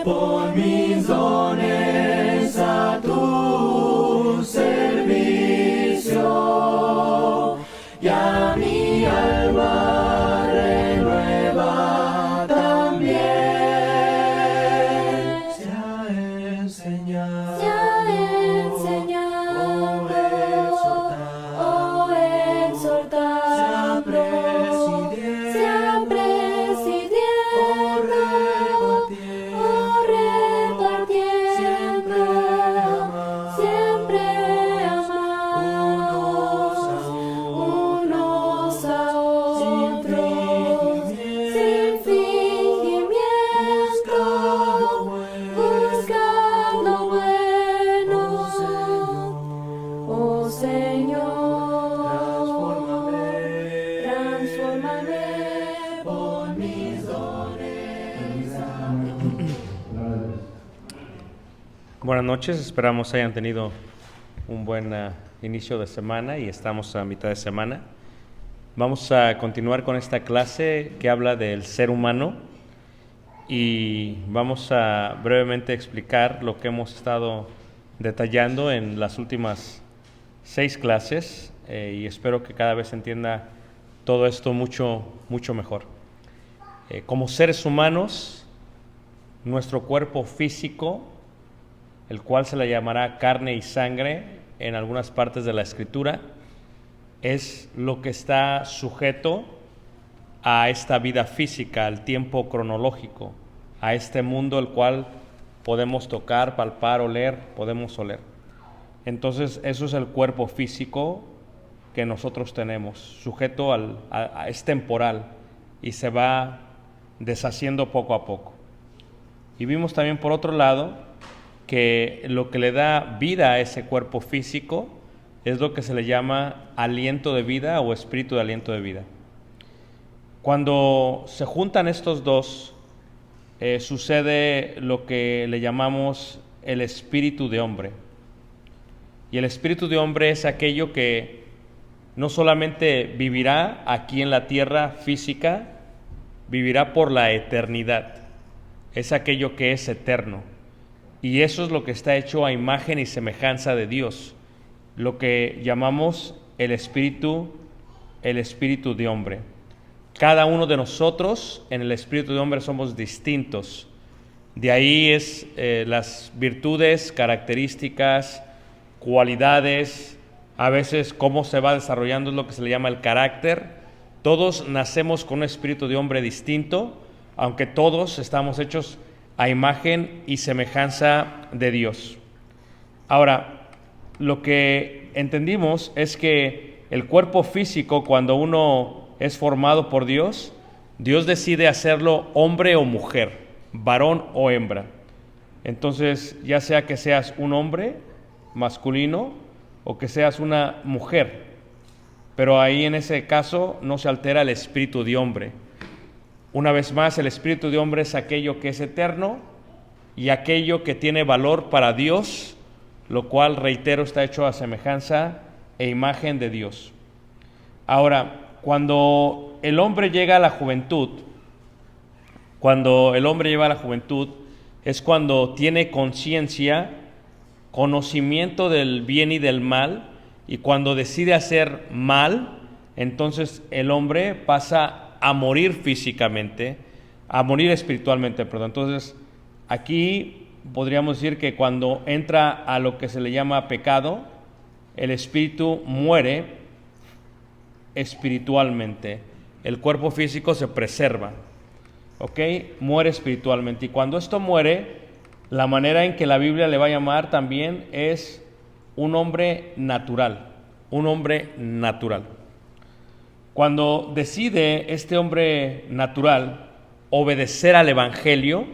pon mis dones a tu servicio, y a mi alma renueva también. Se ha enseñado, oh exhortar, se ha presidiendo, oh repartiendo, siempre amar, unos a otros, sin fingimiento, buscando bueno, oh Señor, transfórmame, pon mis dones a Buenas noches, esperamos hayan tenido un buen inicio de semana y estamos a mitad de semana. Vamos a continuar con esta clase que habla del ser humano y vamos a brevemente explicar lo que hemos estado detallando en las últimas 6 clases y espero que cada vez se entienda todo esto mucho mejor. Como seres humanos, nuestro cuerpo físico, el cual se le llamará carne y sangre en algunas partes de la Escritura, es lo que está sujeto a esta vida física, al tiempo cronológico, a este mundo el cual podemos tocar, palpar, oler, podemos oler. Entonces, eso es el cuerpo físico que nosotros tenemos, sujeto es temporal y se va deshaciendo poco a poco. Y vimos también por otro lado que lo que le da vida a ese cuerpo físico es lo que se le llama aliento de vida o espíritu de aliento de vida. Cuando se juntan estos dos, sucede lo que le llamamos el espíritu de hombre. Y el espíritu de hombre es aquello que no solamente vivirá aquí en la tierra física, vivirá por la eternidad. Es aquello que es eterno. Y eso es lo que está hecho a imagen y semejanza de Dios, lo que llamamos el espíritu de hombre. Cada uno de nosotros en el espíritu de hombre somos distintos. De ahí es las virtudes, características, cualidades, a veces cómo se va desarrollando es lo que se le llama el carácter. Todos nacemos con un espíritu de hombre distinto, aunque todos estamos hechos a imagen y semejanza de Dios. Ahora, lo que entendimos es que el cuerpo físico, cuando uno es formado por Dios, Dios decide hacerlo hombre o mujer, varón o hembra. Entonces, ya sea que seas un hombre masculino o que seas una mujer, pero ahí en ese caso no se altera el espíritu de hombre. Una vez más, el espíritu de hombre es aquello que es eterno y aquello que tiene valor para Dios, lo cual, reitero, está hecho a semejanza e imagen de Dios. Ahora, cuando el hombre llega a la juventud, es cuando tiene conciencia, conocimiento del bien y del mal, y cuando decide hacer mal, entonces el hombre pasa a morir físicamente, a morir espiritualmente, perdón. Entonces, aquí podríamos decir que cuando entra a lo que se le llama pecado, el espíritu muere espiritualmente. El cuerpo físico se preserva, ¿ok? Muere espiritualmente. Y cuando esto muere, la manera en que la Biblia le va a llamar también es un hombre natural, un hombre natural. Cuando decide este hombre natural obedecer al Evangelio,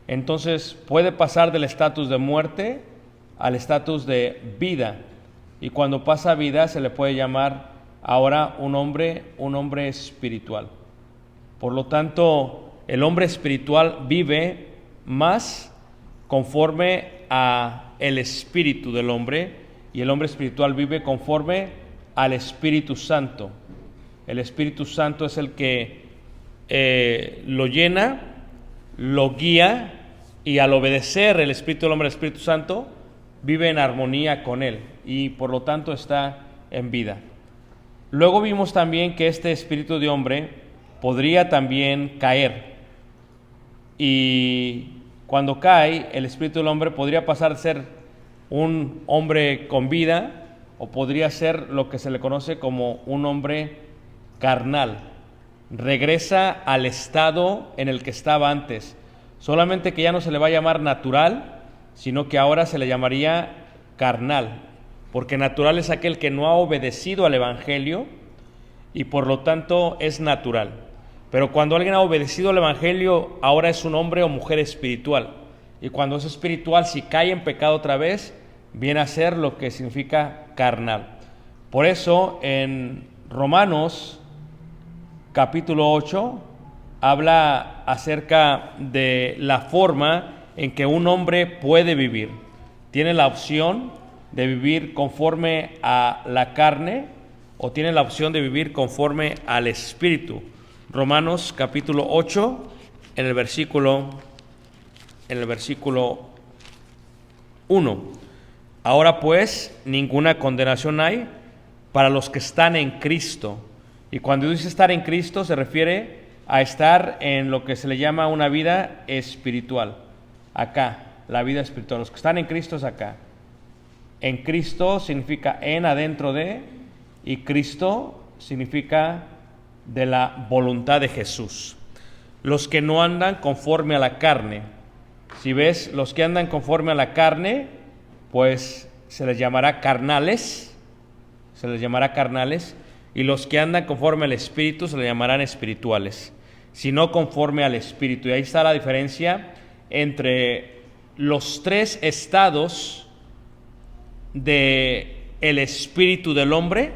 entonces puede pasar del estatus de muerte al estatus de vida. Y cuando pasa a vida se le puede llamar ahora un hombre espiritual. Por lo tanto, el hombre espiritual vive más conforme a el espíritu del hombre y el hombre espiritual vive conforme al Espíritu Santo. El Espíritu Santo es el que lo llena, lo guía y al obedecer el Espíritu del hombre al Espíritu Santo, vive en armonía con él y por lo tanto está en vida. Luego vimos también que este espíritu de hombre podría también caer, y cuando cae el espíritu del hombre podría pasar a ser un hombre con vida o podría ser lo que se le conoce como un hombre carnal. Regresa al estado en el que estaba antes, solamente que ya no se le va a llamar natural, sino que ahora se le llamaría carnal, porque natural es aquel que no ha obedecido al Evangelio y por lo tanto es natural. Pero cuando alguien ha obedecido al Evangelio, ahora es un hombre o mujer espiritual. Y cuando es espiritual, si cae en pecado otra vez, viene a ser lo que significa carnal. Por eso en Romanos capítulo 8 habla acerca de la forma en que un hombre puede vivir. Tiene la opción de vivir conforme a la carne o tiene la opción de vivir conforme al Espíritu. Romanos capítulo 8, en el versículo 1. Ahora pues, ninguna condenación hay para los que están en Cristo. Y cuando dice estar en Cristo, se refiere a estar en lo que se le llama una vida espiritual. Acá, la vida espiritual. Los que están en Cristo es acá. En Cristo significa en, adentro de, y Cristo significa de la voluntad de Jesús. Los que no andan conforme a la carne. Si ves, los que andan conforme a la carne, pues se les llamará carnales, y los que andan conforme al Espíritu se les llamarán espirituales, si no conforme al Espíritu. Y ahí está la diferencia entre los tres estados de el espíritu del hombre.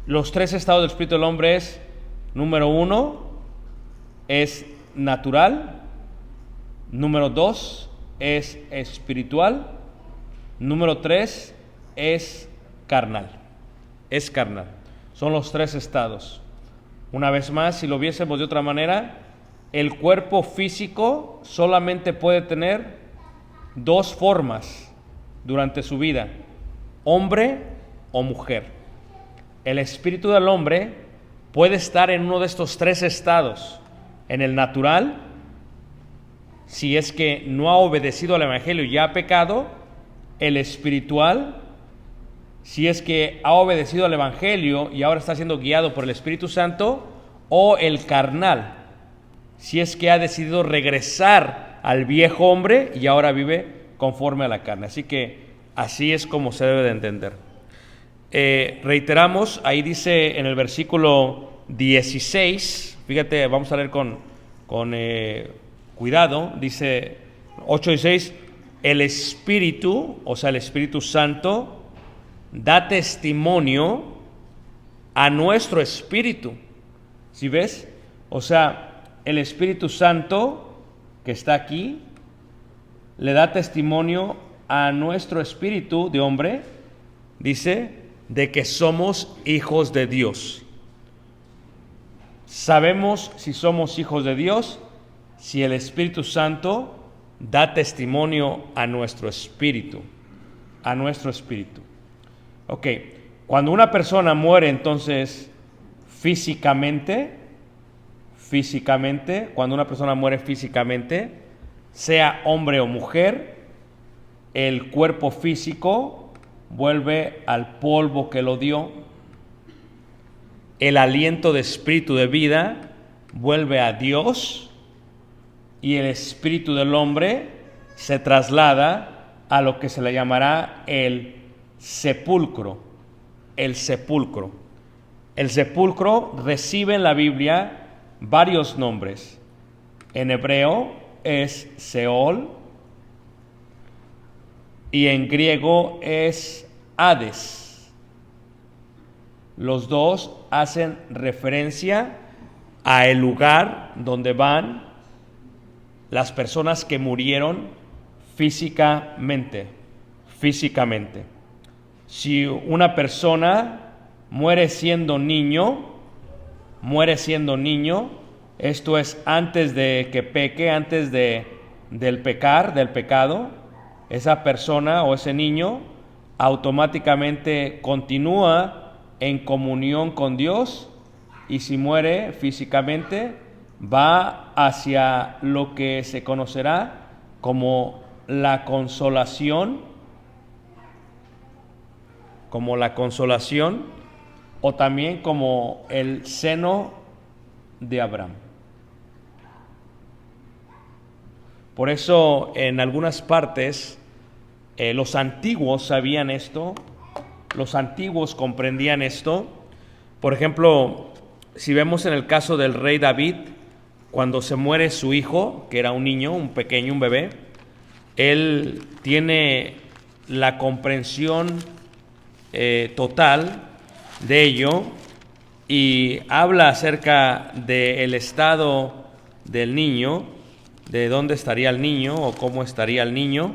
Los tres estados del espíritu del hombre es: número 1 es natural, número 2 es espiritual, número 3 es carnal. Es carnal. Son los tres estados. Una vez más, si lo viésemos de otra manera, el cuerpo físico solamente puede tener dos formas durante su vida: hombre o mujer. El espíritu del hombre puede estar en uno de estos tres estados: en el natural, si es que no ha obedecido al Evangelio y ya ha pecado; el espiritual, si es que ha obedecido al Evangelio y ahora está siendo guiado por el Espíritu Santo; o el carnal, si es que ha decidido regresar al viejo hombre y ahora vive conforme a la carne. Así que así es como se debe de entender. Reiteramos, ahí dice en el versículo 16, fíjate, vamos a leer con cuidado, dice 8:16, el Espíritu, o sea el Espíritu Santo, da testimonio a nuestro espíritu. ¿Sí ves? O sea, el Espíritu Santo que está aquí le da testimonio a nuestro espíritu de hombre, dice, de que somos hijos de Dios. Sabemos si somos hijos de Dios si el Espíritu Santo da testimonio a nuestro espíritu. A nuestro espíritu. Ok, cuando una persona muere entonces físicamente, cuando una persona muere físicamente, sea hombre o mujer, el cuerpo físico vuelve al polvo que lo dio. El aliento de espíritu de vida vuelve a Dios y el espíritu del hombre se traslada a lo que se le llamará el sepulcro. El sepulcro. El sepulcro recibe en la Biblia varios nombres. En hebreo es Seol y en griego es Hades. Los dos hacen referencia a el lugar donde van las personas que murieron físicamente. Si una persona muere siendo niño, esto es antes de que peque, antes de del pecado, esa persona o ese niño automáticamente continúa en comunión con Dios, y si muere físicamente va hacia lo que se conocerá como la consolación, o también como el seno de Abraham. Por eso en algunas partes los antiguos sabían esto, los antiguos comprendían esto. Por ejemplo, si vemos en el caso del rey David, cuando se muere su hijo, que era un niño, un pequeño, un bebé, él tiene la comprensión total de ello y habla acerca del estado del niño, de dónde estaría el niño o cómo estaría el niño.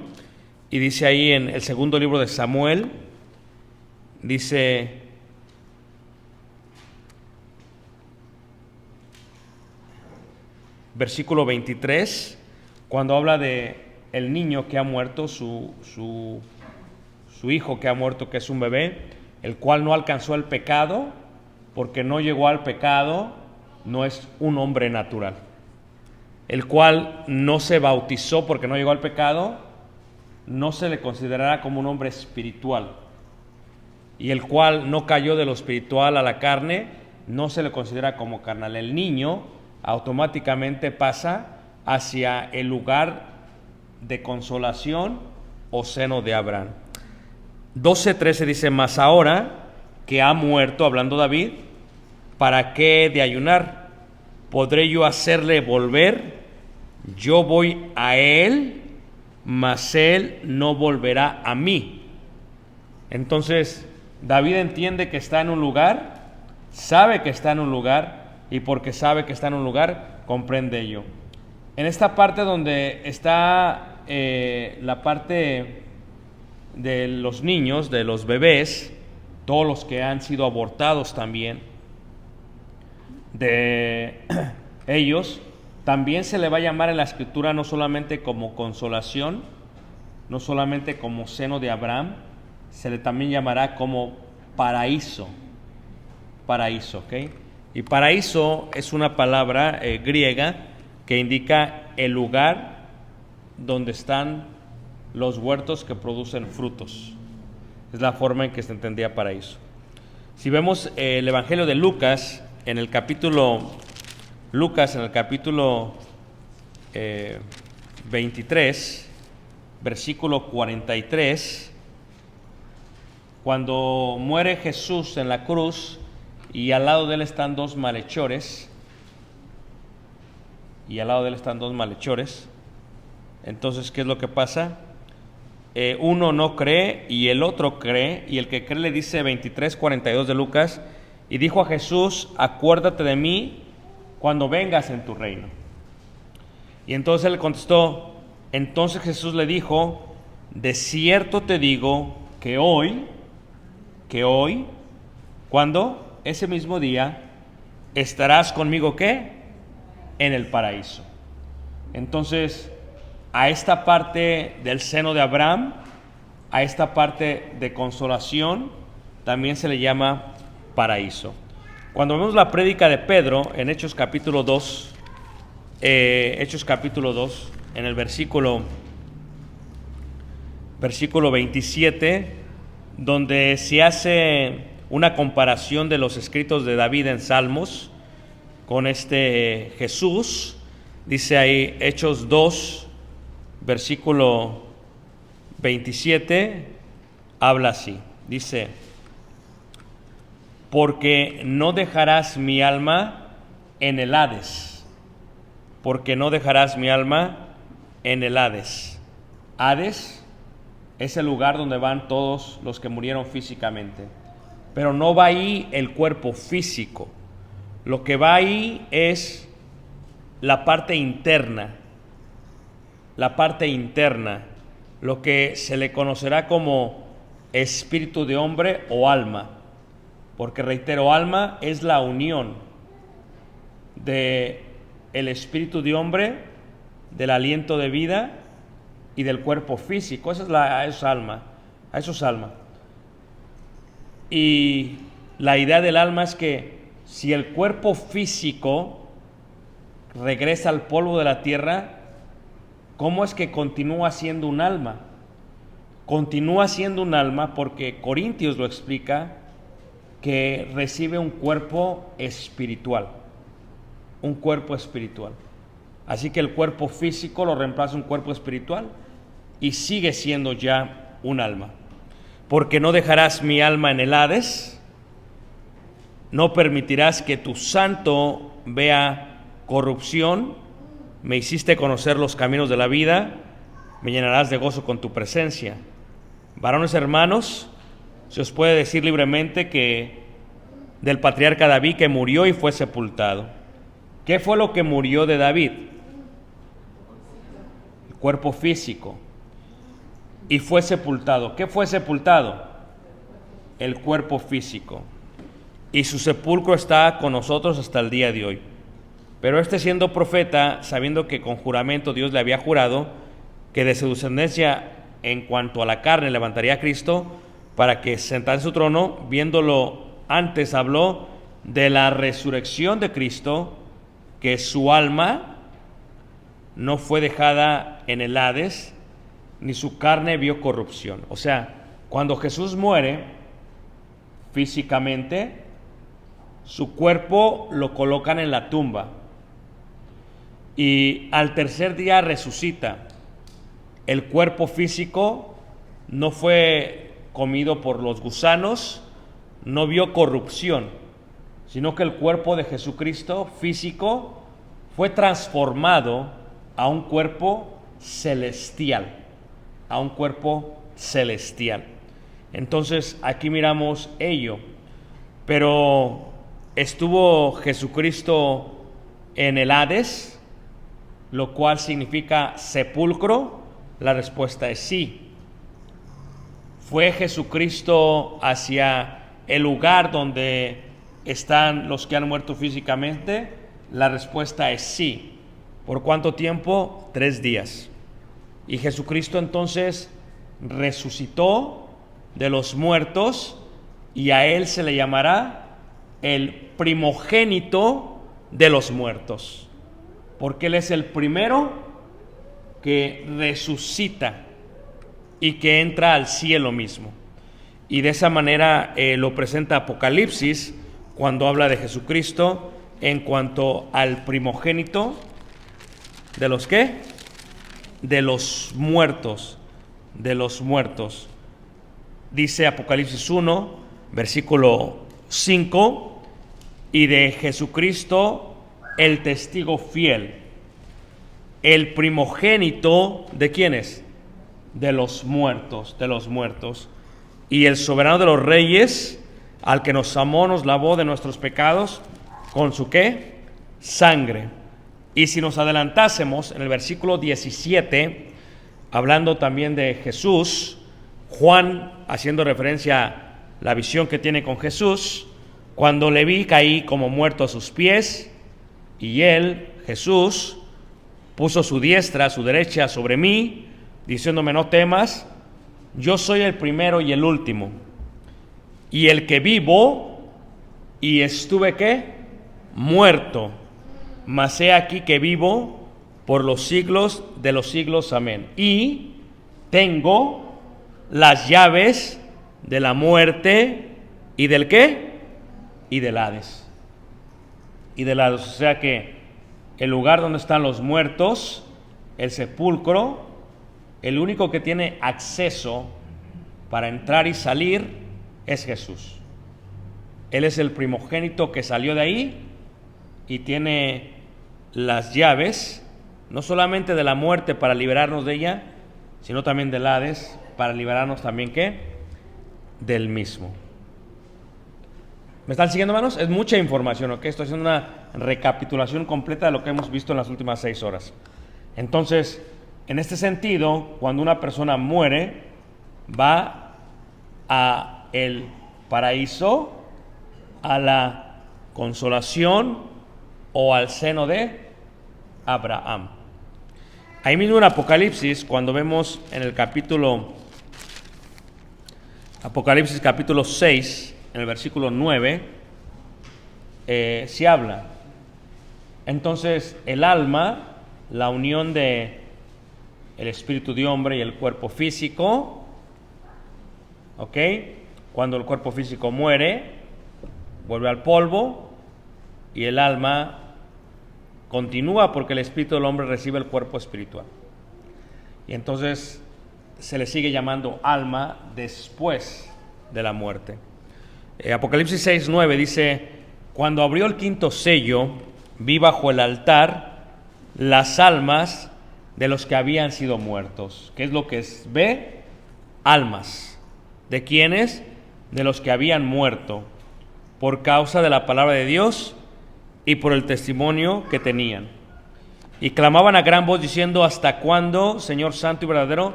Y dice ahí en el segundo libro de Samuel, dice: versículo 23, cuando habla de el niño que ha muerto, su hijo que ha muerto, que es un bebé, el cual no alcanzó el pecado, porque no llegó al pecado, no es un hombre natural. El cual no se bautizó porque no llegó al pecado, no se le considerará como un hombre espiritual. Y el cual no cayó de lo espiritual a la carne, no se le considera como carnal. El niño automáticamente pasa hacia el lugar de consolación o seno de Abraham. 12:13 dice: mas ahora que ha muerto, hablando David, ¿para qué he de ayunar? ¿Podré yo hacerle volver? Yo voy a él, mas él no volverá a mí. Entonces David entiende que está en un lugar, sabe que está en un lugar, y porque sabe que está en un lugar, comprende ello. En esta parte donde está la parte de los niños, de los bebés, todos los que han sido abortados también, de ellos, también se le va a llamar en la escritura no solamente como consolación, no solamente como seno de Abraham, se le también llamará como paraíso, ¿ok? Y paraíso es una palabra griega que indica el lugar donde están los huertos que producen frutos. Es la forma en que se entendía paraíso. Si vemos el Evangelio de Lucas, en el capítulo 23, versículo 43, cuando muere Jesús en la cruz y al lado de él están dos malhechores, entonces, ¿qué es lo que pasa? Uno no cree y el otro cree, y el que cree le dice 23:42 de Lucas: y dijo a Jesús: acuérdate de mí cuando vengas en tu reino. Y entonces él le contestó: entonces Jesús le dijo: de cierto te digo que hoy, ¿cuándo? Ese mismo día, estarás conmigo, ¿qué? En el paraíso. Entonces, a esta parte del seno de Abraham, a esta parte de consolación, también se le llama paraíso. Cuando vemos la prédica de Pedro en Hechos capítulo 2, en el versículo 27, donde se hace una comparación de los escritos de David en Salmos con este Jesús, dice ahí Hechos 2, versículo 27, habla así, dice: porque no dejarás mi alma en el Hades, Hades es el lugar donde van todos los que murieron físicamente, pero no va ahí el cuerpo físico. Lo que va ahí es la parte interna, lo que se le conocerá como espíritu de hombre o alma, porque reitero, alma es la unión de el espíritu de hombre, del aliento de vida y del cuerpo físico. Eso es alma. Eso es alma. Y la idea del alma es que si el cuerpo físico regresa al polvo de la tierra, ¿cómo es que continúa siendo un alma? Continúa siendo un alma porque Corintios lo explica, que recibe un cuerpo espiritual. Un cuerpo espiritual. Así que el cuerpo físico lo reemplaza un cuerpo espiritual y sigue siendo ya un alma. Porque no dejarás mi alma en el Hades, no permitirás que tu santo vea corrupción, me hiciste conocer los caminos de la vida, me llenarás de gozo con tu presencia. Varones hermanos, se os puede decir libremente que del patriarca David, que murió y fue sepultado. ¿Qué fue lo que murió de David? El cuerpo físico. Y fue sepultado. ¿Qué fue sepultado? El cuerpo físico. Y su sepulcro está con nosotros hasta el día de hoy. Pero siendo profeta, sabiendo que con juramento Dios le había jurado que de su descendencia en cuanto a la carne levantaría a Cristo para que sentase en su trono, viéndolo antes habló de la resurrección de Cristo, que su alma no fue dejada en el Hades, ni su carne vio corrupción. O sea, cuando Jesús muere físicamente, su cuerpo lo colocan en la tumba y al tercer día resucita. El cuerpo físico no fue comido por los gusanos, no vio corrupción, sino que el cuerpo de Jesucristo físico fue transformado a un cuerpo celestial, a un cuerpo celestial. Entonces aquí miramos ello. Pero ¿estuvo Jesucristo en el Hades, lo cual significa sepulcro? La respuesta es sí. ¿Fue Jesucristo hacia el lugar donde están los que han muerto físicamente? La respuesta es sí. ¿Por cuánto tiempo? 3 días. Y Jesucristo entonces resucitó de los muertos y a él se le llamará el primogénito de los muertos, porque él es el primero que resucita y que entra al cielo mismo. Y de esa manera lo presenta Apocalipsis cuando habla de Jesucristo en cuanto al primogénito de los ¿qué? De los muertos, de los muertos. Dice Apocalipsis 1, versículo 5, y de Jesucristo el testigo fiel, el primogénito ¿de quiénes? De los muertos, de los muertos, y el soberano de los reyes, al que nos amó, nos lavó de nuestros pecados, ¿con su qué? Sangre. Y si nos adelantásemos en el versículo 17, hablando también de Jesús, Juan, haciendo referencia a la visión que tiene con Jesús, cuando le vi caí como muerto a sus pies, y él, Jesús, puso su diestra, su derecha sobre mí, diciéndome: no temas, yo soy el primero y el último, y el que vivo, y estuve ¿qué? Muerto, mas he aquí que vivo por los siglos de los siglos, amén. Y tengo las llaves de la muerte y del ¿qué? Y del Hades. Y del Hades, o sea que el lugar donde están los muertos, el sepulcro, el único que tiene acceso para entrar y salir es Jesús. Él es el primogénito que salió de ahí y tiene las llaves, no solamente de la muerte para liberarnos de ella, sino también del Hades para liberarnos también ¿qué? Del mismo. ¿Me están siguiendo, hermanos? Es mucha información, ¿ok? Estoy haciendo una recapitulación completa de lo que hemos visto en las últimas 6 horas. Entonces, en este sentido, cuando una persona muere, va a el paraíso, a la consolación o al seno de Abraham. Ahí mismo en Apocalipsis, cuando vemos en el Apocalipsis capítulo 6, en el versículo 9, se habla. Entonces, el alma, la unión de el espíritu de hombre y el cuerpo físico, ¿ok? Cuando el cuerpo físico muere, vuelve al polvo y el alma continúa porque el espíritu del hombre recibe el cuerpo espiritual. Y entonces se le sigue llamando alma después de la muerte. Apocalipsis 6:9 dice: cuando abrió el quinto sello, vi bajo el altar las almas de los que habían sido muertos. ¿Qué es lo que ve? Almas. ¿De quiénes? De los que habían muerto por causa de la palabra de Dios y por el testimonio que tenían. Y clamaban a gran voz diciendo: ¿hasta cuándo, Señor santo y verdadero,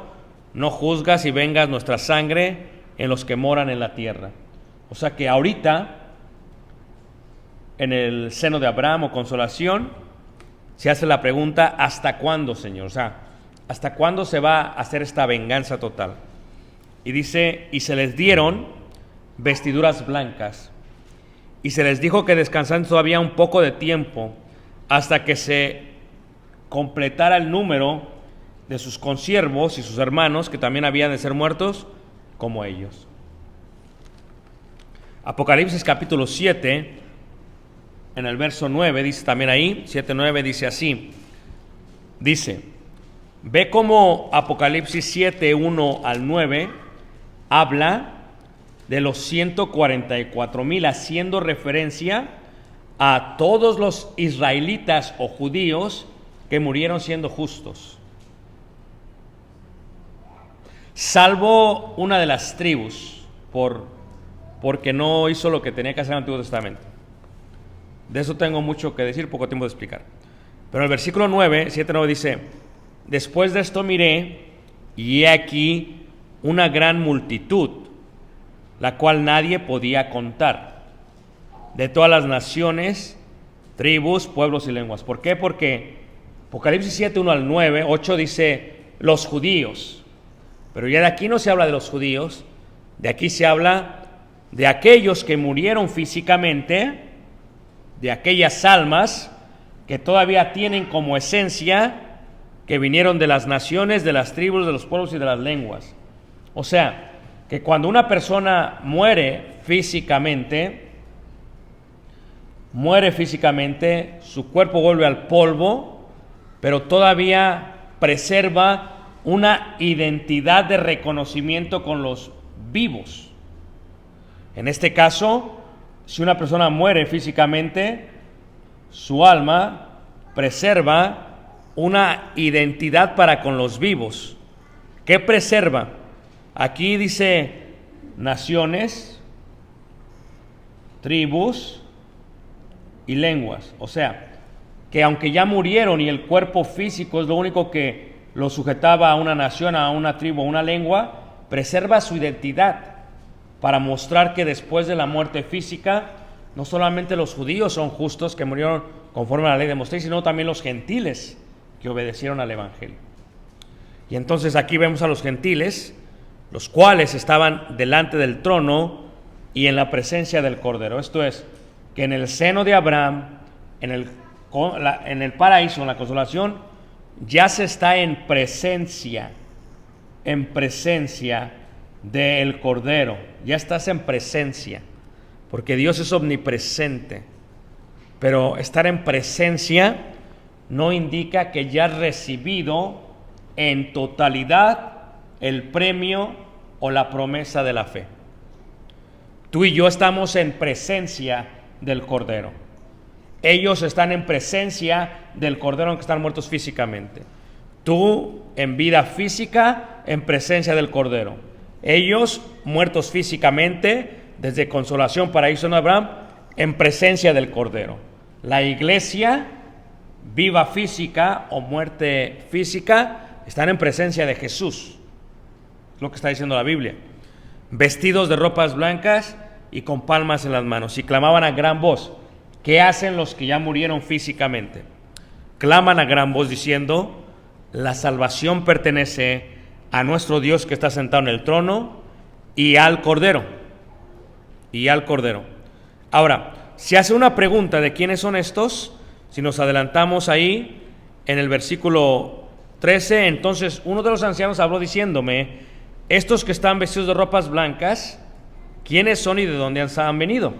no juzgas y vengas nuestra sangre en los que moran en la tierra? O sea que ahorita, en el seno de Abraham o consolación, se hace la pregunta: ¿hasta cuándo, Señor? O sea, ¿hasta cuándo se va a hacer esta venganza total? Y dice: y se les dieron vestiduras blancas, y se les dijo que descansaran todavía un poco de tiempo, hasta que se completara el número de sus consiervos y sus hermanos, que también habían de ser muertos como ellos. Apocalipsis capítulo 7, en el verso 9, dice también ahí, 7:9, dice así, dice: ve cómo Apocalipsis 7:1 al 9 habla de los 144,000, haciendo referencia a todos los israelitas o judíos que murieron siendo justos, salvo una de las tribus, porque no hizo lo que tenía que hacer en el Antiguo Testamento. De eso tengo mucho que decir, poco tiempo de explicar. Pero el versículo 9, 7:9 dice: después de esto miré, y he aquí una gran multitud, la cual nadie podía contar, de todas las naciones, tribus, pueblos y lenguas. ¿Por qué? Porque Apocalipsis 7:1 al 9, 8 dice los judíos, pero ya de aquí no se habla de los judíos, de aquí se habla de aquellos que murieron físicamente, de aquellas almas que todavía tienen como esencia que vinieron de las naciones, de las tribus, de los pueblos y de las lenguas. O sea, que cuando una persona muere físicamente, su cuerpo vuelve al polvo, pero todavía preserva una identidad de reconocimiento con los vivos. En este caso, si una persona muere físicamente, su alma preserva una identidad para con los vivos. ¿Qué preserva? Aquí dice naciones, tribus y lenguas. O sea, que aunque ya murieron y el cuerpo físico es lo único que lo sujetaba a una nación, a una tribu, a una lengua, preserva su identidad para mostrar que después de la muerte física, no solamente los judíos son justos que murieron conforme a la ley de Moisés, sino también los gentiles que obedecieron al evangelio. Y entonces aquí vemos a los gentiles, los cuales estaban delante del trono y en la presencia del Cordero. Esto es, que en el seno de Abraham, en el paraíso, en la consolación, ya se está en presencia del Cordero. Ya estás en presencia, porque Dios es omnipresente. Pero estar en presencia no indica que ya has recibido en totalidad el premio o la promesa de la fe. Tú y yo estamos en presencia del Cordero. Ellos están en presencia del Cordero aunque están muertos físicamente. Tú en vida física en presencia del Cordero. Ellos muertos físicamente desde consolación, paraíso en Abraham, en presencia del Cordero. La iglesia viva física o muerte física están en presencia de Jesús. Es lo que está diciendo la Biblia. Vestidos de ropas blancas y con palmas en las manos, y clamaban a gran voz. ¿Qué hacen los que ya murieron físicamente? Claman a gran voz diciendo: la salvación pertenece a nuestro Dios que está sentado en el trono y al Cordero. Y al Cordero. Ahora, se hace una pregunta de quiénes son estos. Si nos adelantamos ahí en el versículo 13, entonces uno de los ancianos habló diciéndome: estos que están vestidos de ropas blancas, ¿quiénes son y de dónde han venido?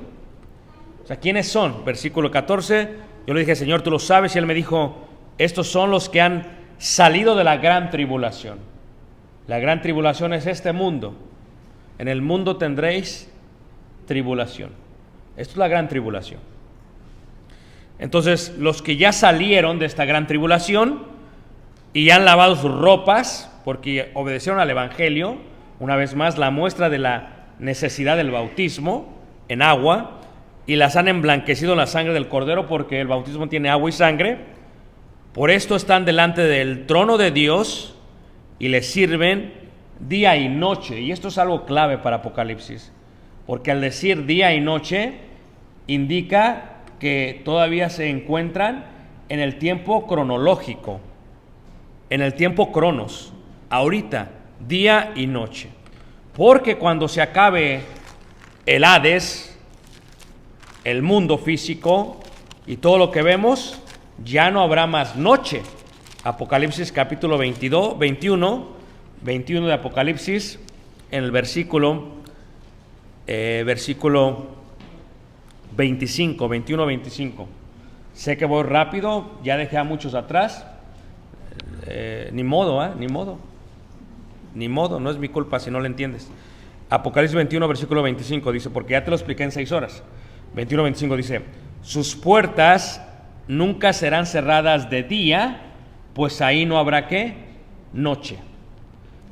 O sea, ¿quiénes son? Versículo 14, yo le dije: Señor, tú lo sabes. Y él me dijo: estos son los que han salido de la gran tribulación. La gran tribulación es este mundo. En el mundo tendréis tribulación. Esto es la gran tribulación. Entonces, los que ya salieron de esta gran tribulación y han lavado sus ropas porque obedecieron al Evangelio, una vez más la muestra de la necesidad del bautismo en agua, y las han emblanquecido en la sangre del Cordero, porque el bautismo tiene agua y sangre. Por esto están delante del trono de Dios y le sirven día y noche. Y esto es algo clave para Apocalipsis, porque al decir día y noche indica que todavía se encuentran en el tiempo cronológico, en el tiempo cronos, ahorita, día y noche. Porque cuando se acabe el Hades, el mundo físico y todo lo que vemos, ya no habrá más noche. Apocalipsis capítulo 21 de Apocalipsis, en el versículo 21-25. Sé que voy rápido, ya dejé a muchos atrás. Ni modo, no es mi culpa si no lo entiendes. Apocalipsis 21, versículo 25 dice, porque ya te lo expliqué en 6 horas. 21-25 dice: sus puertas nunca serán cerradas de día, pues ahí no habrá ¿qué? Noche.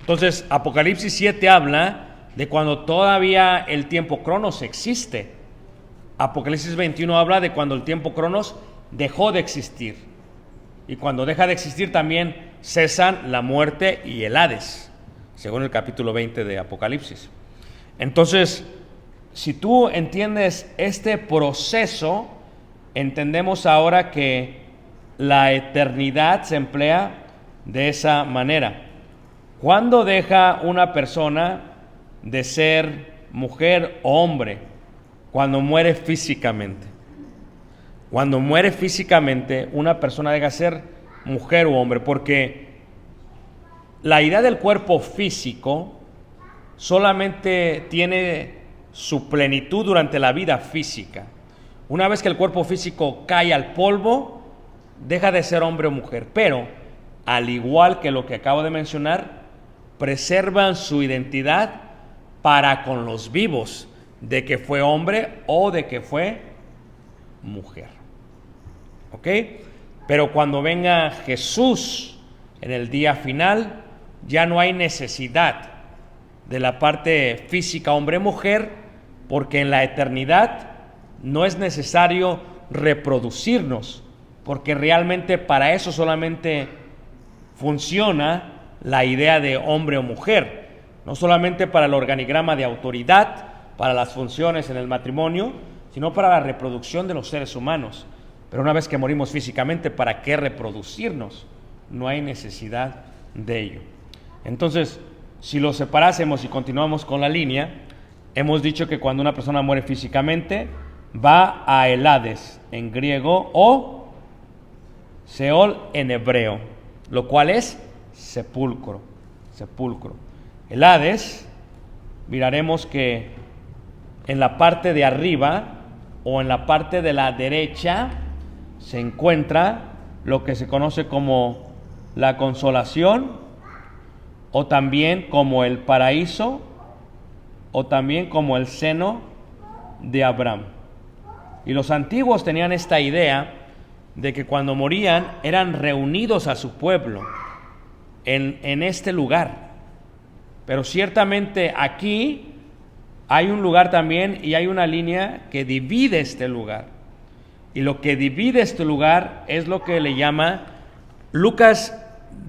Entonces, Apocalipsis 7 habla de cuando todavía el tiempo cronos existe. Apocalipsis 21 habla de cuando el tiempo cronos dejó de existir. Y cuando deja de existir también cesan la muerte y el Hades, según el capítulo 20 de Apocalipsis. Entonces, si tú entiendes este proceso, entendemos ahora que la eternidad se emplea de esa manera. ¿Cuándo deja una persona de ser mujer o hombre? Cuando muere físicamente. Cuando muere físicamente, una persona deja de ser mujer o hombre, porque la idea del cuerpo físico solamente tiene su plenitud durante la vida física. Una vez que el cuerpo físico cae al polvo, deja de ser hombre o mujer, pero al igual que lo que acabo de mencionar, preservan su identidad para con los vivos, de que fue hombre o de que fue mujer. ¿Ok? Pero cuando venga Jesús en el día final, ya no hay necesidad de la parte física hombre-mujer, porque en la eternidad no es necesario reproducirnos, porque realmente para eso solamente funciona la idea de hombre o mujer, no solamente para el organigrama de autoridad, para las funciones en el matrimonio, sino para la reproducción de los seres humanos. Pero una vez que morimos físicamente, ¿para qué reproducirnos? No hay necesidad de ello. Entonces, si lo separásemos y continuamos con la línea, hemos dicho que cuando una persona muere físicamente, va a el Hades en griego o Seol en hebreo, lo cual es sepulcro. El Hades, miraremos que en la parte de arriba o en la parte de la derecha se encuentra lo que se conoce como la consolación, o también como el paraíso, o también como el seno de Abraham. Y los antiguos tenían esta idea de que cuando morían eran reunidos a su pueblo en este lugar. Pero ciertamente aquí hay un lugar también y hay una línea que divide este lugar. Y lo que divide este lugar es lo que le llama Lucas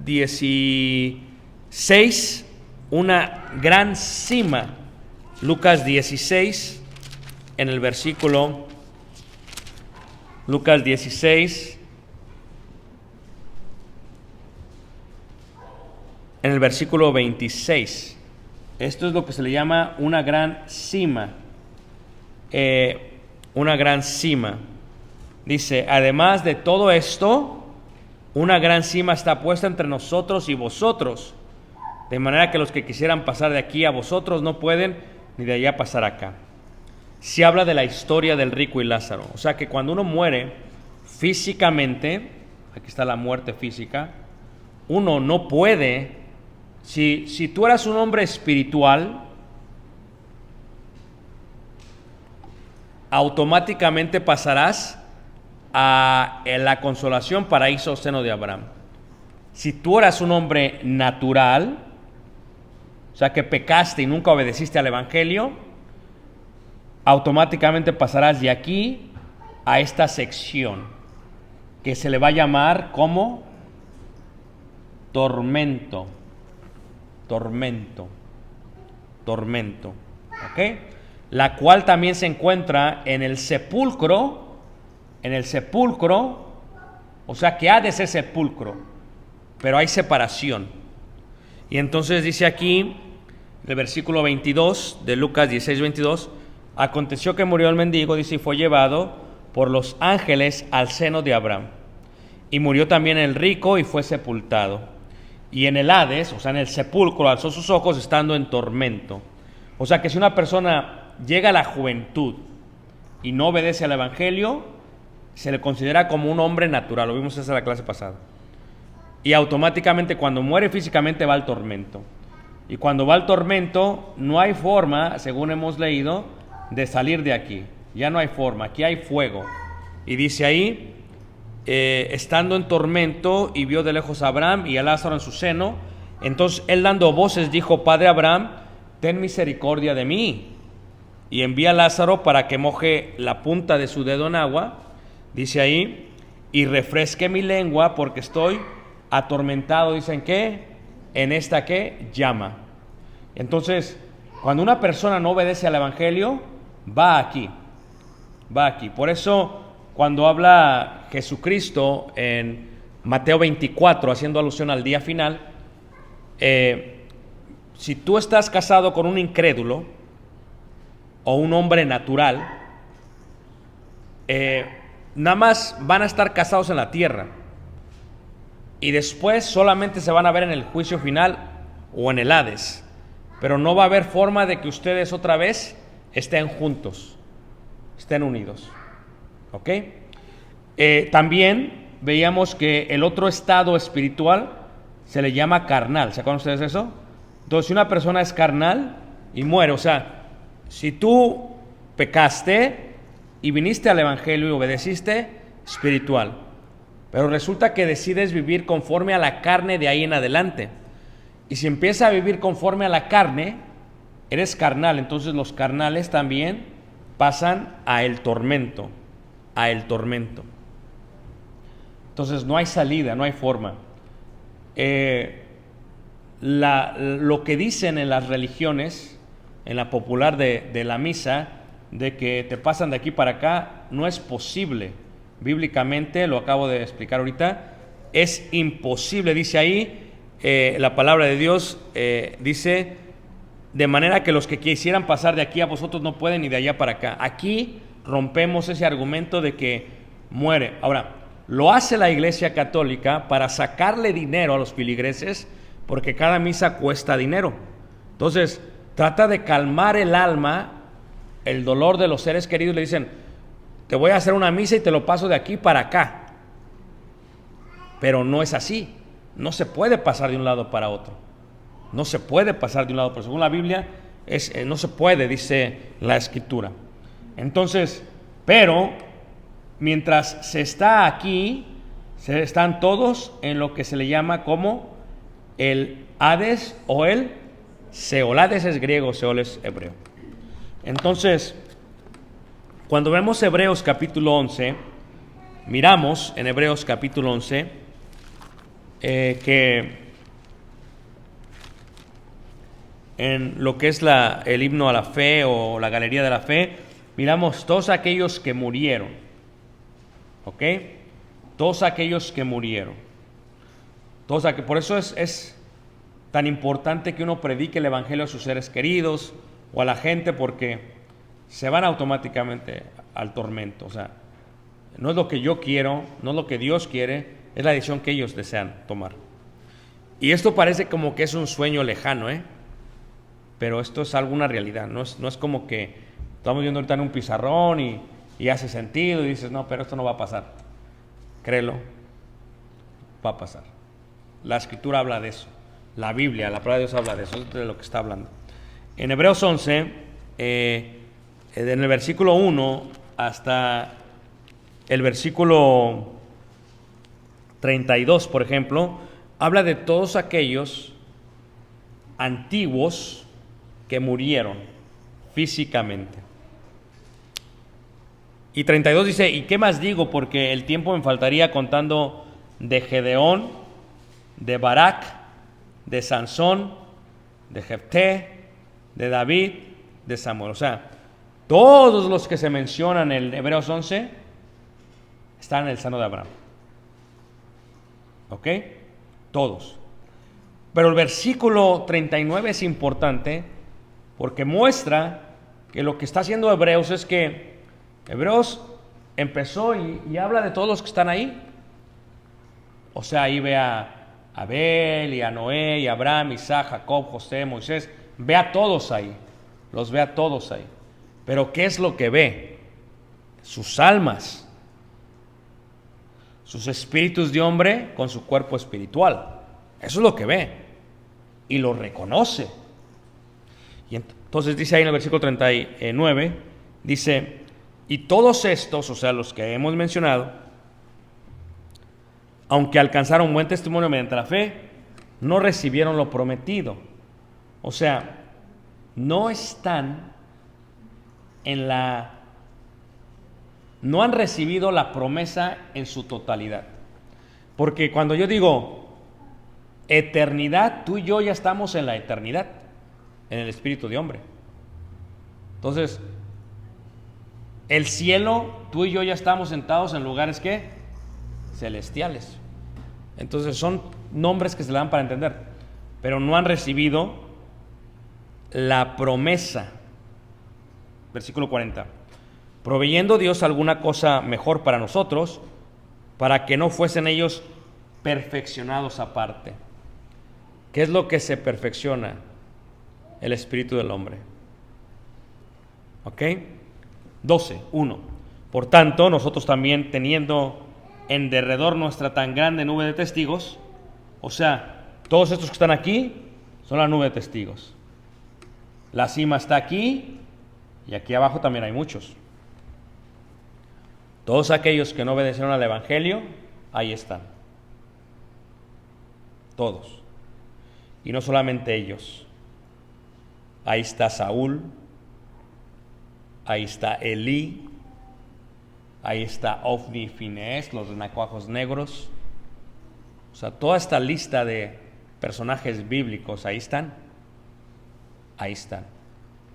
16, una gran cima. Lucas 16, en el versículo, Lucas 16, en el versículo 26. Esto es lo que se le llama una gran cima. Una gran cima. Dice, además de todo esto, una gran cima está puesta entre nosotros y vosotros, de manera que los que quisieran pasar de aquí a vosotros no pueden, ni de allá pasar acá. Se habla de la historia del rico y Lázaro. O sea que cuando uno muere físicamente, aquí está la muerte física, uno no puede, si tú eras un hombre espiritual, automáticamente pasarás a la consolación, paraíso, seno de Abraham. Si tú eras un hombre natural, o sea que pecaste y nunca obedeciste al Evangelio, automáticamente pasarás de aquí a esta sección que se le va a llamar como tormento. Tormento. Tormento. ¿Ok? La cual también se encuentra en el sepulcro. En el sepulcro, o sea que ha de ser sepulcro, pero hay separación. Y entonces dice aquí, el versículo 22 de Lucas 16:22, aconteció que murió el mendigo, dice, y fue llevado por los ángeles al seno de Abraham. Y murió también el rico y fue sepultado. Y en el Hades, o sea en el sepulcro, alzó sus ojos estando en tormento. O sea que si una persona llega a la juventud y no obedece al Evangelio, se le considera como un hombre natural. Lo vimos esa en la clase pasada. Y automáticamente cuando muere físicamente va al tormento. Y cuando va al tormento no hay forma, según hemos leído, de salir de aquí. Ya no hay forma, aquí hay fuego. Y dice ahí, estando en tormento, y vio de lejos a Abraham y a Lázaro en su seno. Entonces él, dando voces, dijo, Padre Abraham, ten misericordia de mí, y envía a Lázaro para que moje la punta de su dedo en agua. Dice ahí, y refresque mi lengua porque estoy atormentado. ¿Dicen qué? En esta ¿qué? Llama. Entonces, cuando una persona no obedece al Evangelio, va aquí. Por eso, cuando habla Jesucristo en Mateo 24, haciendo alusión al día final, si tú estás casado con un incrédulo o un hombre natural, nada más van a estar casados en la tierra y después solamente se van a ver en el juicio final o en el Hades, pero no va a haber forma de que ustedes otra vez estén juntos, estén unidos. ¿Ok? También veíamos que el otro estado espiritual se le llama carnal. ¿Se acuerdan ustedes de eso? Entonces, si una persona es carnal y muere, o sea, si tú pecaste y viniste al Evangelio y obedeciste, espiritual. Pero resulta que decides vivir conforme a la carne de ahí en adelante. Y si empiezas a vivir conforme a la carne, eres carnal. Entonces los carnales también pasan a el tormento. Entonces no hay salida, no hay forma. Lo que dicen en las religiones, en la popular de la misa, de que te pasan de aquí para acá, no es posible. Bíblicamente, lo acabo de explicar ahorita, es imposible. Dice ahí, la palabra de Dios dice, de manera que los que quisieran pasar de aquí a vosotros no pueden, ni de allá para acá. Aquí rompemos ese argumento de que muere. Ahora, lo hace la Iglesia Católica para sacarle dinero a los feligreses, porque cada misa cuesta dinero. Entonces, trata de calmar el alma, el dolor de los seres queridos. Le dicen, te voy a hacer una misa y te lo paso de aquí para acá. Pero no es así. No se puede pasar de un lado para otro. No se puede pasar de un lado para otro. Según la Biblia, no se puede, dice la Escritura. Entonces, pero mientras se está aquí, se están todos en lo que se le llama como el Hades o el Seol. Hades es griego, Seol es hebreo. Entonces, cuando vemos Hebreos capítulo 11, miramos en Hebreos capítulo 11 que en lo que es el himno a la fe o la galería de la fe, miramos todos aquellos que murieron. ¿Ok? Todos aquellos que murieron. Por eso es tan importante que uno predique el evangelio a sus seres queridos o a la gente, porque se van automáticamente al tormento. O sea, no es lo que yo quiero, no es lo que Dios quiere, es la decisión que ellos desean tomar. Y esto parece como que es un sueño lejano, pero esto es alguna realidad. No es como que estamos viendo ahorita en un pizarrón y hace sentido y dices, no, pero esto no va a pasar. Créelo, va a pasar. La Escritura habla de eso. La Biblia, la palabra de Dios habla de eso, es de lo que está hablando. En Hebreos 11, en el versículo 1 hasta el versículo 32, por ejemplo, habla de todos aquellos antiguos que murieron físicamente. Y 32 dice, ¿y qué más digo? Porque el tiempo me faltaría contando de Gedeón, de Barak, de Sansón, de Jefté, de David, de Samuel. O sea, todos los que se mencionan en Hebreos 11 están en el seno de Abraham. ¿Ok? Todos. Pero el versículo 39 es importante porque muestra que lo que está haciendo Hebreos es que Hebreos empezó y habla de todos los que están ahí. O sea, ahí ve a Abel y a Noé y a Abraham, Isaac, Jacob, José, Moisés. Ve a todos ahí. Los ve a todos ahí. Pero ¿qué es lo que ve? Sus almas. Sus espíritus de hombre con su cuerpo espiritual. Eso es lo que ve. Y lo reconoce. Y entonces dice ahí en el versículo 39, dice, y todos estos, o sea, los que hemos mencionado, aunque alcanzaron buen testimonio mediante la fe, no recibieron lo prometido. O sea, no están no han recibido la promesa en su totalidad. Porque cuando yo digo eternidad, tú y yo ya estamos en la eternidad, en el espíritu de hombre. Entonces, el cielo, tú y yo ya estamos sentados en lugares ¿qué? Celestiales. Entonces son nombres que se le dan para entender, pero no han recibido la promesa. Versículo 40. Proveyendo Dios alguna cosa mejor para nosotros, para que no fuesen ellos perfeccionados aparte. ¿Qué es lo que se perfecciona? El espíritu del hombre. ¿Ok? 12:1. Por tanto, nosotros también, teniendo en derredor nuestra tan grande nube de testigos, o sea, todos estos que están aquí son la nube de testigos. La cima está aquí y aquí abajo también hay muchos. Todos aquellos que no obedecieron al evangelio, ahí están. Todos. Y no solamente ellos. Ahí está Saúl, ahí está Elí, ahí está Ofni y Finés, los renacuajos negros. O sea, toda esta lista de personajes bíblicos, ahí están. Ahí están.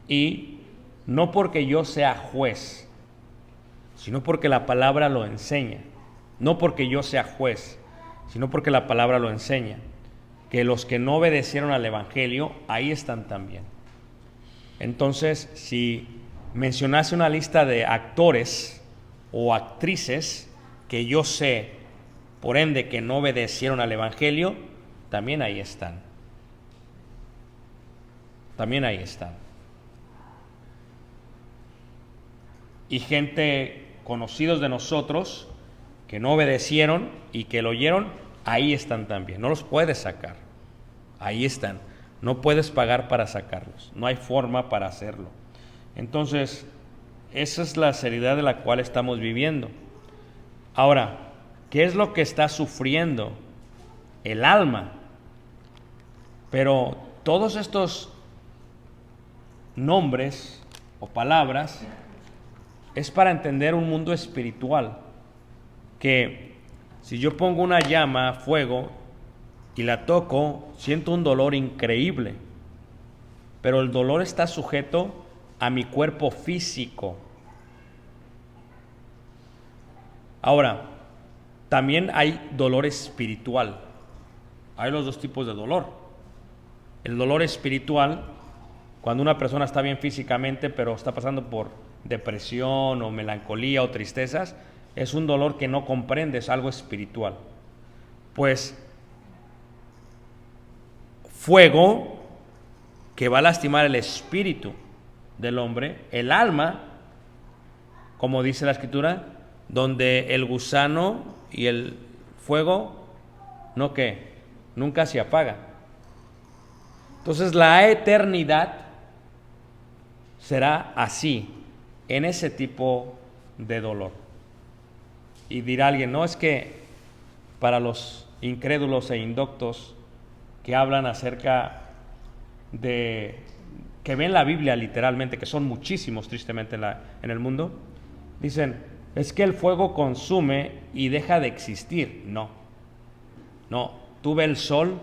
Y no porque yo sea juez, sino porque la palabra lo enseña. No porque yo sea juez, sino porque la palabra lo enseña. Que los que no obedecieron al evangelio, ahí están también. Entonces, si mencionase una lista de actores o actrices que yo sé, por ende, que no obedecieron al evangelio, también ahí están. También ahí están. Y gente conocidos de nosotros que no obedecieron y que lo oyeron, ahí están también. No los puedes sacar. Ahí están. No puedes pagar para sacarlos. No hay forma para hacerlo. Entonces, esa es la seriedad de la cual estamos viviendo. Ahora, ¿qué es lo que está sufriendo el alma? Pero todos estos nombres o palabras es para entender un mundo espiritual. Que si yo pongo una llama, fuego, y la toco, siento un dolor increíble. Pero el dolor está sujeto a mi cuerpo físico. Ahora, también hay dolor espiritual. Hay los dos tipos de dolor. el dolor espiritual, cuando una persona está bien físicamente, pero está pasando por depresión o melancolía o tristezas, es un dolor que no comprende, es algo espiritual. Pues fuego que va a lastimar el espíritu del hombre, el alma, como dice la Escritura, donde el gusano y el fuego, ¿no qué? Nunca se apaga. Entonces la eternidad será así, en ese tipo de dolor. Y dirá alguien, no, es que para los incrédulos e indoctos que hablan acerca de, que ven la Biblia literalmente, que son muchísimos tristemente en el mundo, dicen, es que el fuego consume y deja de existir. No, tú ves el sol,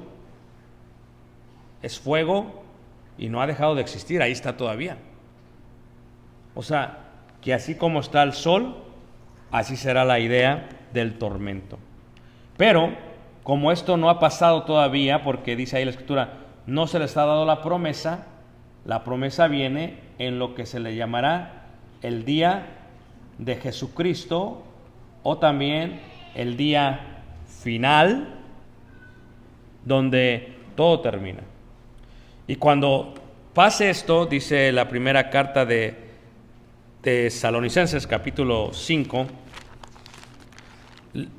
es fuego y no ha dejado de existir, ahí está todavía. O sea, que así como está el sol, así será la idea del tormento. Pero, como esto no ha pasado todavía, porque dice ahí la Escritura, no se les ha dado la promesa viene en lo que se le llamará el día de Jesucristo, o también el día final, donde todo termina. Y cuando pase esto, dice la primera carta de Tesalonicenses, capítulo 5.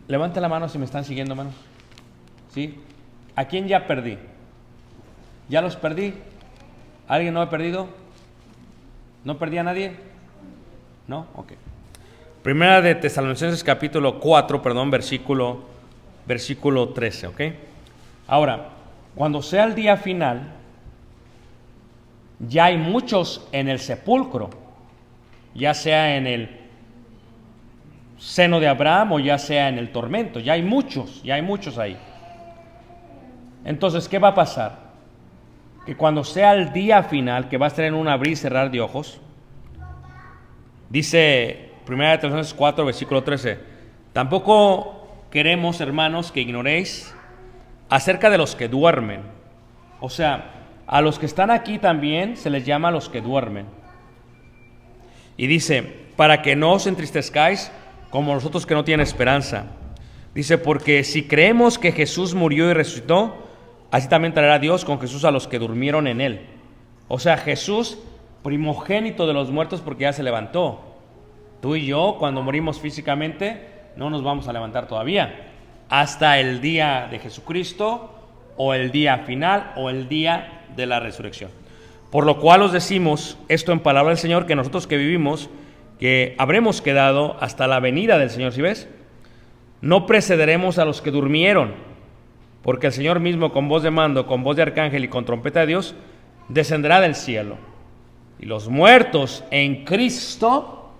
Levanta la mano si me están siguiendo, hermanos. ¿Sí? ¿A quién ya perdí? ¿Ya los perdí? ¿Alguien no ha perdido? ¿No perdí a nadie? ¿No? Ok. Primera de Tesalonicenses, capítulo 4, versículo 13, ¿ok? Ahora, cuando sea el día final, ya hay muchos en el sepulcro, ya sea en el seno de Abraham o ya sea en el tormento, ya hay muchos ahí. Entonces, ¿qué va a pasar? Que cuando sea el día final, que va a estar en un abrir y cerrar de ojos, dice 1 Tesalonicenses 4, versículo 13, tampoco queremos, hermanos, que ignoréis acerca de los que duermen. O sea, a los que están aquí también se les llama los que duermen. Y dice, para que no os entristezcáis como los otros que no tienen esperanza. Dice, porque si creemos que Jesús murió y resucitó, así también traerá Dios con Jesús a los que durmieron en él. O sea, Jesús, primogénito de los muertos, porque ya se levantó. Tú y yo, cuando morimos físicamente, no nos vamos a levantar todavía, hasta el día de Jesucristo, o el día final, o el día de la resurrección. Por lo cual os decimos esto en palabra del Señor, que nosotros que vivimos, que habremos quedado hasta la venida del Señor, ¿sí ves? No precederemos a los que durmieron, porque el Señor mismo, con voz de mando, con voz de arcángel y con trompeta de Dios, descenderá del cielo. Y los muertos en Cristo,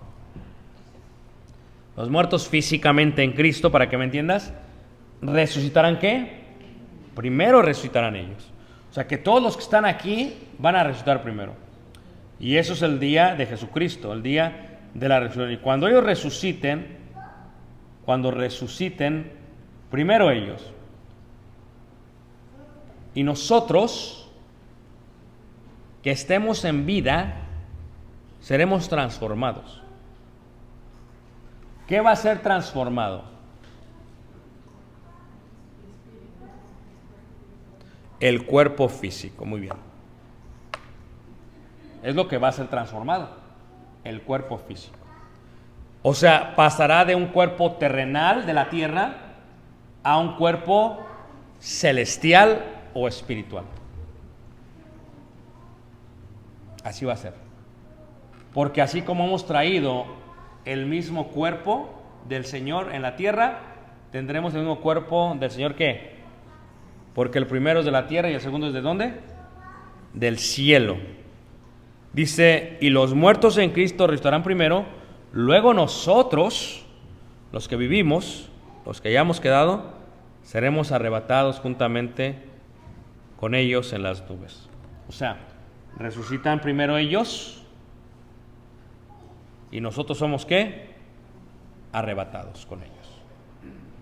los muertos físicamente en Cristo, para que me entiendas, ¿resucitarán qué? Primero resucitarán ellos. O sea que todos los que están aquí van a resucitar primero. Y eso es el día de Jesucristo, el día de la resurrección. Y cuando ellos resuciten, primero ellos. Y nosotros, que estemos en vida, seremos transformados. ¿Qué va a ser transformado? El cuerpo físico, muy bien. Es lo que va a ser transformado, el cuerpo físico. O sea, pasará de un cuerpo terrenal de la tierra a un cuerpo celestial o espiritual. Así va a ser. Porque así como hemos traído el mismo cuerpo del Señor en la tierra, tendremos el mismo cuerpo del Señor, ¿qué? Porque el primero es de la tierra y el segundo es ¿de dónde? Del cielo. Dice, y los muertos en Cristo resucitarán primero, luego nosotros, los que vivimos, los que hayamos quedado, seremos arrebatados juntamente con ellos en las nubes. O sea, resucitan primero ellos y nosotros somos ¿qué? Arrebatados con ellos.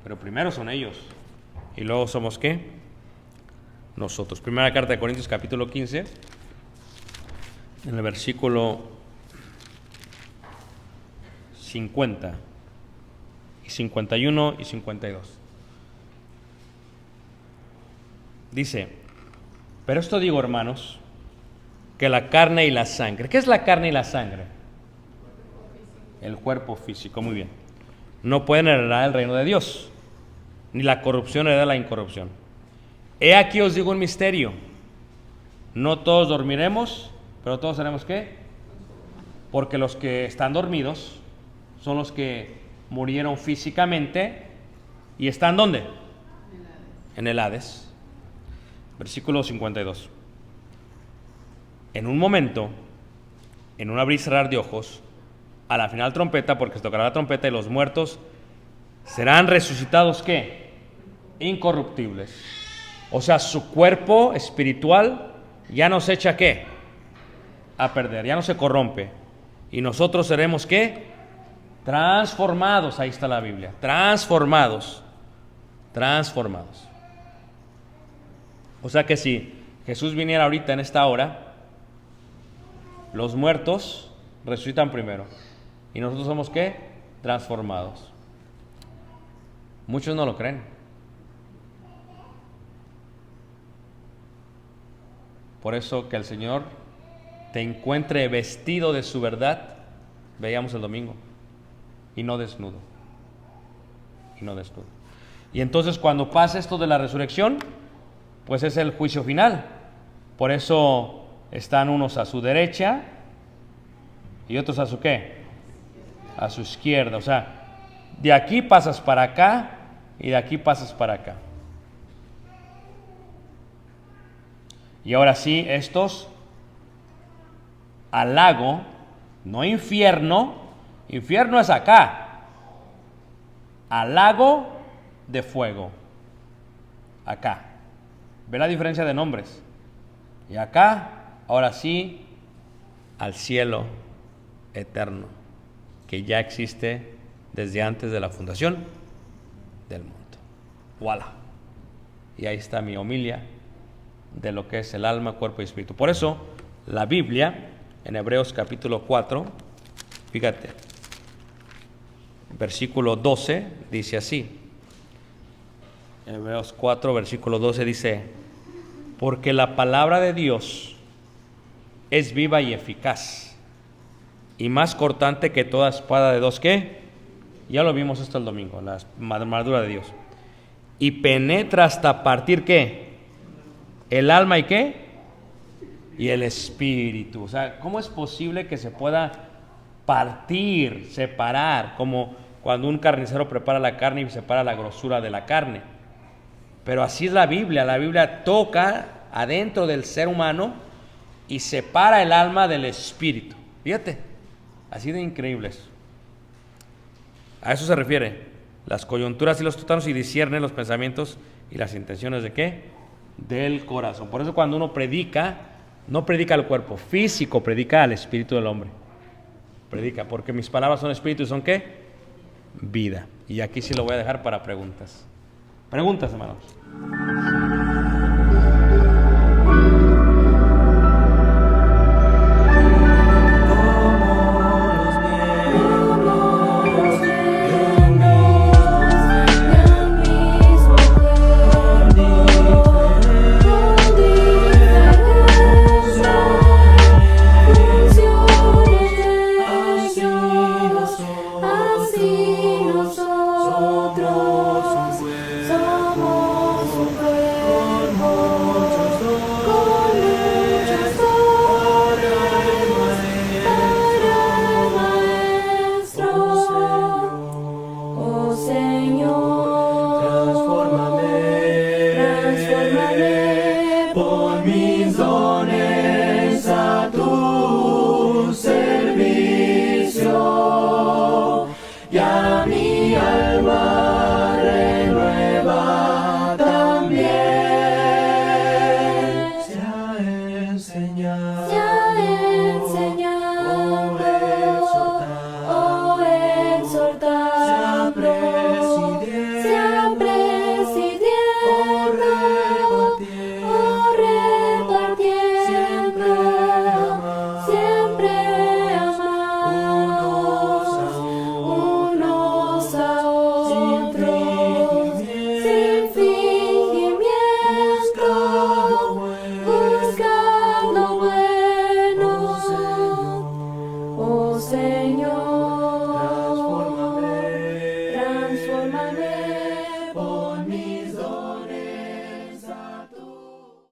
Pero primero son ellos y luego somos ¿qué? nosotros. Primera carta de Corintios capítulo 15, en el versículo 50 y 51 y 52. Dice, pero esto digo, hermanos, que la carne y la sangre. ¿Qué es la carne y la sangre? El cuerpo físico, muy bien. No pueden heredar el reino de Dios, ni la corrupción hereda la incorrupción. He aquí os digo un misterio. No todos dormiremos, pero todos seremos ¿qué? Porque los que están dormidos son los que murieron físicamente y están ¿dónde? En el Hades. Versículo 52. En un momento, en un abrir y cerrar de ojos, a la final trompeta, porque se tocará la trompeta y los muertos serán resucitados ¿qué? Incorruptibles. O sea, su cuerpo espiritual ya no se echa ¿qué? A perder, ya no se corrompe. Y nosotros seremos ¿qué? Transformados, ahí está la Biblia. Transformados. Transformados. O sea que si Jesús viniera ahorita en esta hora, los muertos resucitan primero. Y nosotros somos ¿qué? Transformados. Muchos no lo creen. Por eso que el Señor te encuentre vestido de su verdad, veíamos el domingo, y no desnudo. Y no desnudo. Y entonces cuando pase esto de la resurrección, pues es el juicio final. Por eso están unos a su derecha y otros a su ¿qué? A su izquierda. O sea, de aquí pasas para acá y de aquí pasas para acá. Y ahora sí, estos al lago, no infierno, infierno es acá, al lago de fuego, acá. ¿Ve la diferencia de nombres? Y acá, ahora sí, al cielo eterno, que ya existe desde antes de la fundación del mundo. Voilà. Y ahí está mi homilia de lo que es el alma, cuerpo y espíritu. Por eso, la Biblia, en Hebreos capítulo 4, fíjate, versículo 12, dice así. Hebreos 4, versículo 12 dice, porque la palabra de Dios es viva y eficaz, y más cortante que toda espada de dos, ¿qué? Ya lo vimos esto el domingo, la armadura de Dios. Y penetra hasta partir, ¿qué? El alma y ¿qué? Y el espíritu. O sea, ¿cómo es posible que se pueda partir, separar, como cuando un carnicero prepara la carne y separa la grosura de la carne? Pero así es la Biblia toca adentro del ser humano y separa el alma del espíritu. Fíjate, así de increíble eso. A eso se refiere, las coyunturas y los tuétanos, y discierne los pensamientos y las intenciones de ¿qué? Del corazón. Por eso cuando uno predica, no predica al cuerpo físico, predica al espíritu del hombre. Predica, porque mis palabras son espíritu y son ¿qué? Vida. Y aquí sí lo voy a dejar para preguntas. Preguntas, hermanos. Transfórmame,